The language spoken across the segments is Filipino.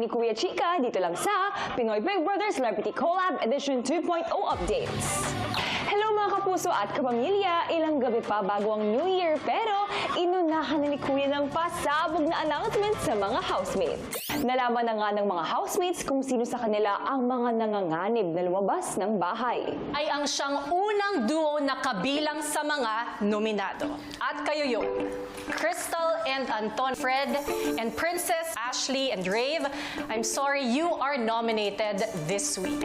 ni Kuya Chika dito lang sa Pinoy Big Brother Celebrity Collab Edition 2.0 Updates. Hello mga kapuso at kapamilya, ilang gabi pa bago ang New Year pero inunahan na ni Kuya ng pasabog na announcement sa mga housemates. Nalaman na nga ng mga housemates kung sino sa kanila ang mga nanganganib na lumabas ng bahay. Ay ang siyang unang duo na kabilang sa mga nominado. At kayo yun, Crystal and Anton, Fred and Princess Ashley and Rave, I'm sorry you are nominated this week.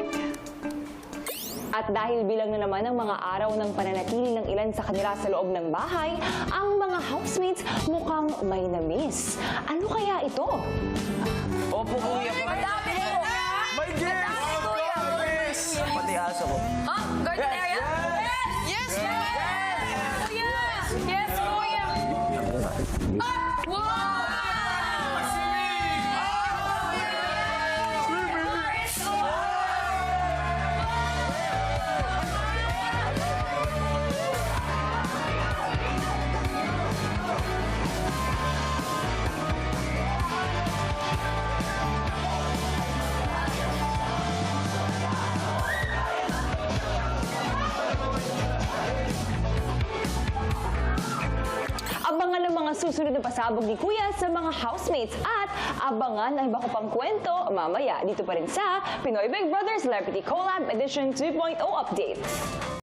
At dahil bilang na naman ang mga araw ng pananatili ng ilan sa kanila sa loob ng bahay, ang mga housemates mukhang may na-miss. Ano kaya ito? Opo, kuya. Madami po! May guest! Pati aso ko. Huh? Garden area? Yes! Yes! Yes! Yes, kuya! Ah! Wow! Abangan ang mga susunod na pasabog ni Kuya sa mga housemates at abangan ang iba ko pang kwento mamaya dito pa rin sa Pinoy Big Brother Celebrity Collab Edition 2.0 Updates.